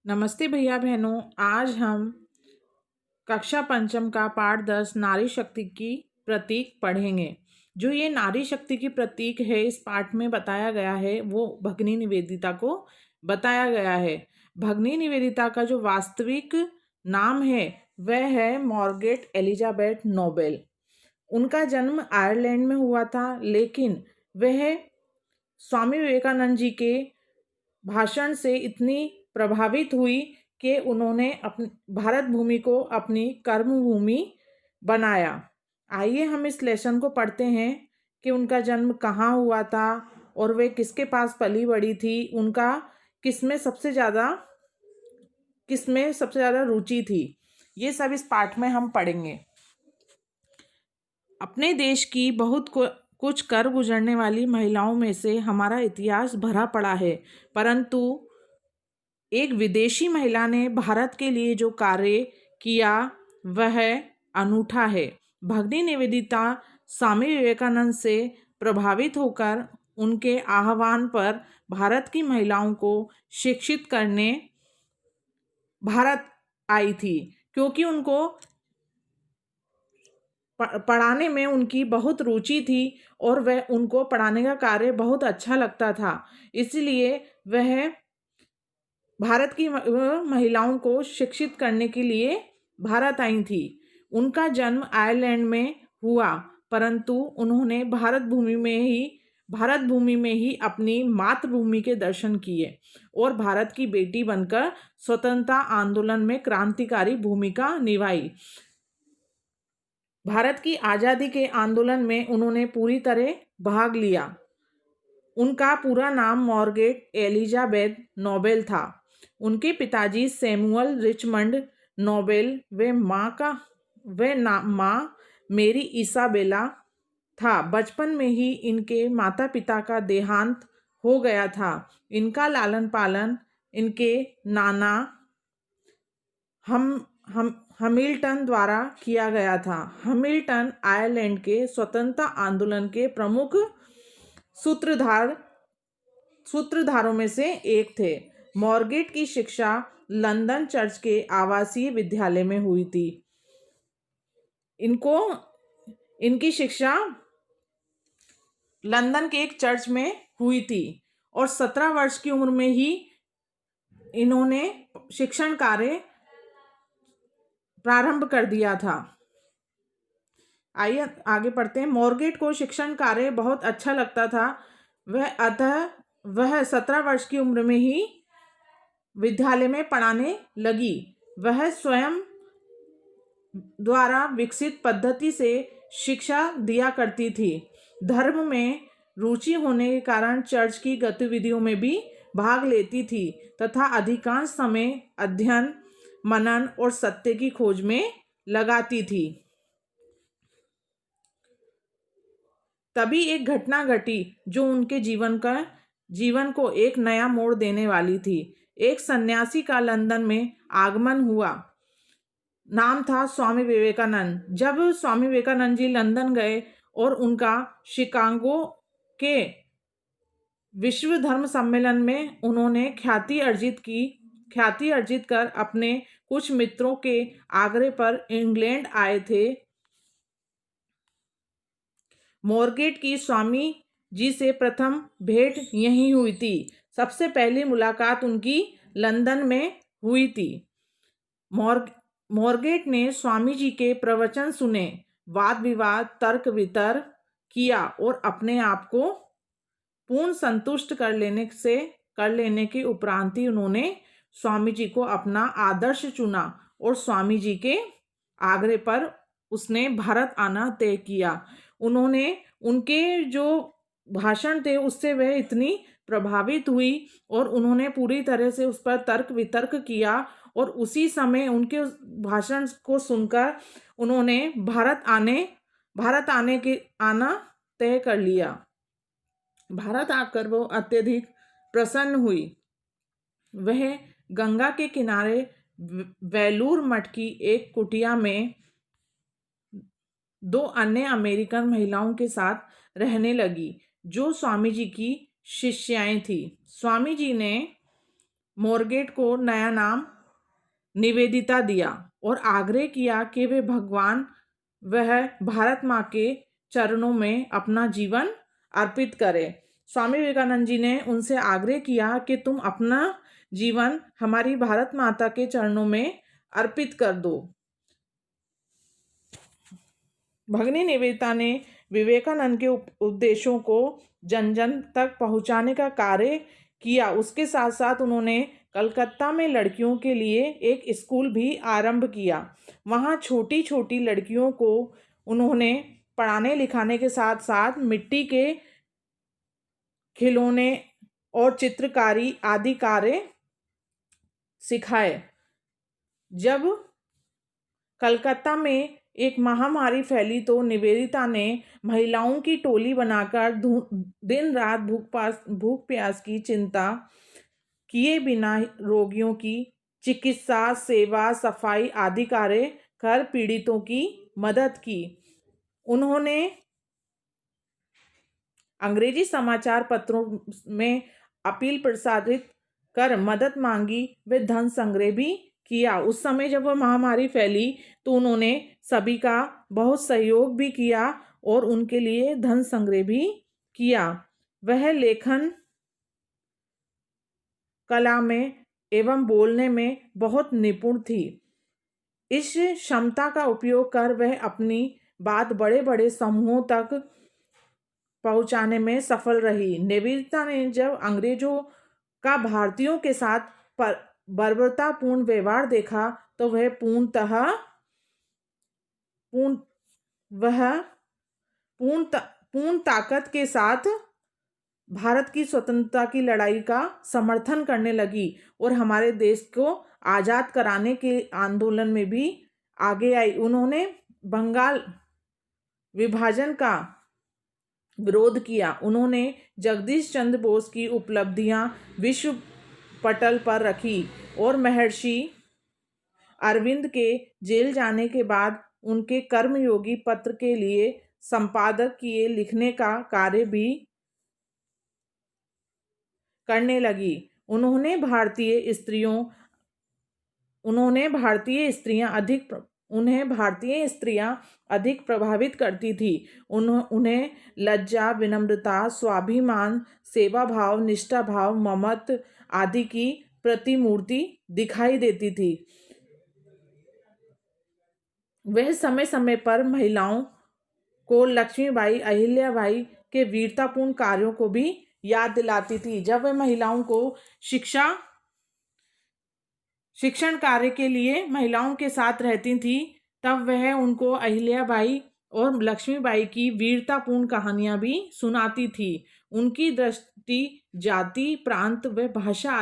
नमस्ते भैया बहनों। आज हम कक्षा पंचम का पाठ 10 नारी शक्ति की प्रतीक पढ़ेंगे। जो ये नारी शक्ति की प्रतीक है इस पाठ में बताया गया है वो भगिनी निवेदिता को बताया गया है। भगिनी निवेदिता का जो वास्तविक नाम है वह है मार्गरेट एलिजाबेथ नोबेल। उनका जन्म आयरलैंड में हुआ था, लेकिन वह स्वामी विवेकानंद जी के भाषण से इतनी प्रभावित हुई कि उन्होंने अपनी भारत भूमि को अपनी कर्म भूमि बनाया। आइए हम इस लेसन को पढ़ते हैं कि उनका जन्म कहाँ हुआ था और वे किसके पास पली बड़ी थी, उनका किसमें सबसे ज़्यादा रुचि थी। ये सब इस पाठ में हम पढ़ेंगे। अपने देश की कुछ कर गुजरने वाली महिलाओं में से हमारा इतिहास भरा पड़ा है, परंतु एक विदेशी महिला ने भारत के लिए जो कार्य किया वह अनूठा है। भगिनी निवेदिता स्वामी विवेकानंद से प्रभावित होकर उनके आह्वान पर भारत की महिलाओं को शिक्षित करने भारत आई थी, क्योंकि उनको पढ़ाने में उनकी बहुत रुचि थी और वह उनको पढ़ाने का कार्य बहुत अच्छा लगता था। इसलिए वह भारत की महिलाओं को शिक्षित करने के लिए भारत आई थी। उनका जन्म आयरलैंड में हुआ, परंतु उन्होंने भारत भूमि में ही अपनी मातृभूमि के दर्शन किए और भारत की बेटी बनकर स्वतंत्रता आंदोलन में क्रांतिकारी भूमिका निभाई। भारत की आज़ादी के आंदोलन में उन्होंने पूरी तरह भाग लिया। उनका पूरा नाम मार्गरेट एलिजाबेथ नोबेल था। उनके पिताजी सैमुअल रिचमंड नोबेल माँ मेरी इसाबेला था। बचपन में ही इनके माता पिता का देहांत हो गया था। इनका लालन पालन इनके नाना हैमिल्टन द्वारा किया गया था। हैमिल्टन आयरलैंड के स्वतंत्रता आंदोलन के प्रमुख सूत्रधारों में से एक थे। मार्गरेट की शिक्षा लंदन चर्च के आवासीय विद्यालय में हुई थी। इनकी शिक्षा लंदन के एक चर्च में हुई थी और 17 वर्ष की उम्र में ही इन्होंने शिक्षण कार्य प्रारंभ कर दिया था। आइए आगे पढ़ते हैं। मार्गरेट को शिक्षण कार्य बहुत अच्छा लगता था। वह 17 वर्ष की उम्र में ही विद्यालय में पढ़ाने लगी। वह स्वयं द्वारा विकसित पद्धति से शिक्षा दिया करती थी। धर्म में रुचि होने के कारण चर्च की गतिविधियों में भी भाग लेती थी तथा अधिकांश समय अध्ययन, मनन और सत्य की खोज में लगाती थी। तभी एक घटना घटी जो उनके जीवन को एक नया मोड़ देने वाली थी। एक सन्यासी का लंदन में आगमन हुआ। नाम था स्वामी विवेकानंद। जब स्वामी विवेकानंद जी लंदन गए और उनका शिकागो के विश्व धर्म सम्मेलन में उन्होंने ख्याति अर्जित कर अपने कुछ मित्रों के आग्रह पर इंग्लैंड आए थे। मार्गरेट की स्वामी जी से प्रथम भेंट यहीं हुई थी। सबसे पहली मुलाकात उनकी लंदन में हुई थी। मार्गरेट ने स्वामी जी के प्रवचन सुने, वाद विवाद, तर्क वितर्क किया और अपने आप को पूर्ण संतुष्ट कर लेने के उपरांत ही उन्होंने स्वामी जी को अपना आदर्श चुना और स्वामी जी के आग्रह पर उसने भारत आना तय किया। उन्होंने उनके जो भाषण थे उससे वह इतनी प्रभावित हुई और उन्होंने पूरी तरह से उस पर तर्क वितर्क किया और उसी समय उनके भाषण को सुनकर उन्होंने भारत आना तय कर लिया। भारत आकर वो अत्यधिक प्रसन्न हुई। वह गंगा के किनारे वेलूर मठ की एक कुटिया में 2 अन्य अमेरिकन महिलाओं के साथ रहने लगी जो स्वामी जी की शिष्याएं थी। स्वामी जी ने मॉर्गेट को नया नाम निवेदिता दिया और आग्रह किया कि वे भगवान वह भारत माँ के चरणों में अपना जीवन अर्पित करें। स्वामी विवेकानंद जी ने उनसे आग्रह किया कि तुम अपना जीवन हमारी भारत माता के चरणों में अर्पित कर दो। भगिनी निवेदिता ने विवेकानंद के उपदेशों को जन जन तक पहुंचाने का कार्य किया। उसके साथ साथ उन्होंने कलकत्ता में लड़कियों के लिए एक स्कूल भी आरंभ किया। वहाँ छोटी छोटी लड़कियों को उन्होंने पढ़ाने लिखाने के साथ साथ मिट्टी के खिलौने और चित्रकारी आदि कार्य सिखाए। जब कलकत्ता में एक महामारी फैली तो निवेदिता ने महिलाओं की टोली बनाकर दिन रात भूख प्यास की चिंता किए बिना रोगियों की चिकित्सा, सेवा, सफाई आदि कार्य कर पीड़ितों की मदद की। उन्होंने अंग्रेजी समाचार पत्रों में अपील प्रसारित कर मदद मांगी व धन संग्रह भी किया। उस समय जब वह महामारी फैली तो उन्होंने सभी का बहुत सहयोग भी किया और उनके लिए धन संग्रह भी किया। वह लेखन कला में एवं बोलने में बहुत निपुण थी। इस क्षमता का उपयोग कर वह अपनी बात बड़े बड़े समूहों तक पहुंचाने में सफल रही। निवेदिता ने जब अंग्रेजों का भारतीयों के साथ बर्बरतापूर्ण व्यवहार देखा तो वह पूर्ण ताकत के साथ भारत की स्वतंत्रता की लड़ाई का समर्थन करने लगी और हमारे देश को आज़ाद कराने के आंदोलन में भी आगे आई। उन्होंने बंगाल विभाजन का विरोध किया। उन्होंने जगदीश चंद्र बोस की उपलब्धियां विश्व पटल पर रखी और महर्षि अरविंद के जेल जाने के बाद उनके कर्मयोगी पत्र के लिए संपादकीय लिखने का कार्य भी करने लगी। उन्हें भारतीय स्त्रियां अधिक प्रभावित करती थी। उन्हें लज्जा, विनम्रता, स्वाभिमान, सेवा भाव, निष्ठा भाव, ममत्व आदि की प्रतिमूर्ति दिखाई देती थी। वह समय समय पर महिलाओं को लक्ष्मीबाई, अहिल्याबाई के वीरतापूर्ण कार्यों को भी याद दिलाती थी। जब वह महिलाओं को शिक्षण कार्य के लिए महिलाओं के साथ रहती थी तब वह उनको अहिल्याबाई और लक्ष्मीबाई की वीरतापूर्ण कहानियां भी सुनाती थी। उनकी दृष्टि जाति, प्रांत व भाषा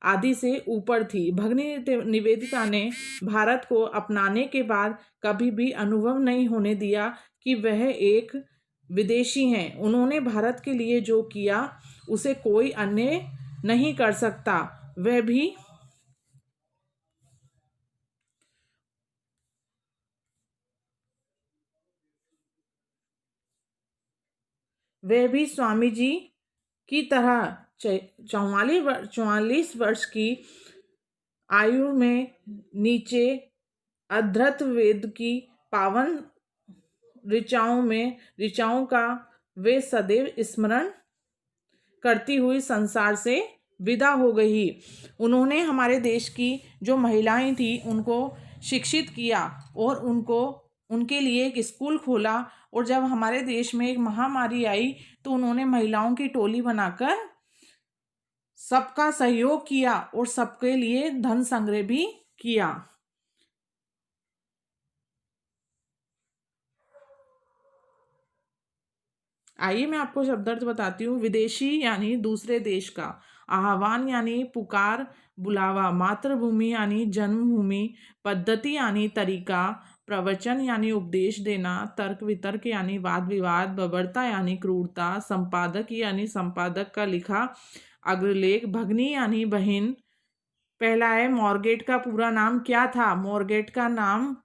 आदि से ऊपर थी। भगिनी निवेदिता ने भारत को अपनाने के बाद कभी भी अनुभव नहीं होने दिया कि वह एक विदेशी हैं। उन्होंने भारत के लिए जो किया उसे कोई अन्य नहीं कर सकता। वह भी स्वामी जी की तरह 44 वर्ष की आयु में नीचे अधृत वेद की पावन ऋचाओं का वे सदैव स्मरण करती हुई संसार से विदा हो गई। उन्होंने हमारे देश की जो महिलाएं थी उनको शिक्षित किया और उनके लिए एक स्कूल खोला। और जब हमारे देश में एक महामारी आई तो उन्होंने महिलाओं की टोली बनाकर सबका सहयोग किया और सबके लिए धन संग्रह भी किया। आइए मैं आपको शब्दार्थ बताती हूँ। विदेशी यानी दूसरे देश का, आह्वान यानी पुकार बुलावा, मातृभूमि यानी जन्मभूमि, पद्धति यानी तरीका, प्रवचन यानी उपदेश देना, तर्क वितर्क यानी वाद विवाद, बर्बरता यानी क्रूरता, संपादक यानी संपादक का लिखा अग्रलेख, भगनी यानी बहन। पहला है मॉर्गेट का पूरा नाम क्या था? मॉर्गेट का नाम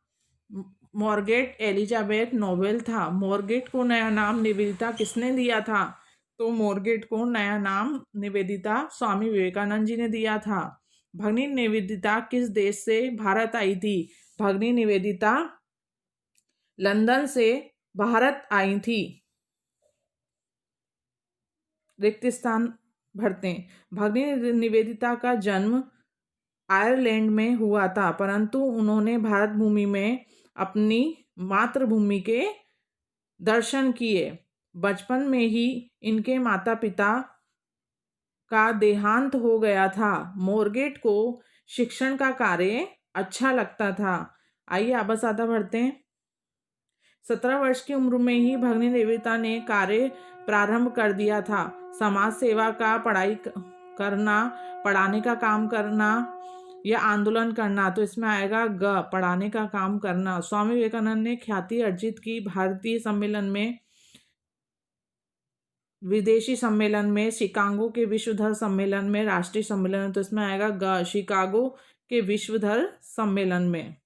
मॉर्गेट एलिजाबेथ नोबेल था। मॉर्गेट को नया नाम निवेदिता किसने दिया था? तो मोरगेट को नया नाम निवेदिता स्वामी विवेकानंद जी ने दिया था। भगिनी निवेदिता किस देश से भारत आई थी? भगिनी निवेदिता लंदन से भारत आई थी। रिक्त स्थान भरते हैं। भगिनी निवेदिता का जन्म आयरलैंड में हुआ था, परंतु उन्होंने भारत भूमि में अपनी मातृभूमि के दर्शन किए। बचपन में ही इनके माता पिता का देहांत हो गया था। मोरगेट को शिक्षण का कार्य अच्छा लगता था। आइए आबा सादा पढ़ते हैं। 17 वर्ष की उम्र में ही भगिनी निवेदिता ने कार्य प्रारंभ कर दिया था। समाज सेवा का करना, पढ़ाने का काम करना या आंदोलन करना। तो इसमें आएगा ग, पढ़ाने का काम करना। स्वामी विवेकानंद ने ख्याति अर्जित की भारतीय सम्मेलन में, विदेशी सम्मेलन में, शिकागो के विश्व धर्म सम्मेलन में, राष्ट्रीय सम्मेलन। तो इसमें आएगा ग, शिकागो के विश्व धर्म सम्मेलन में।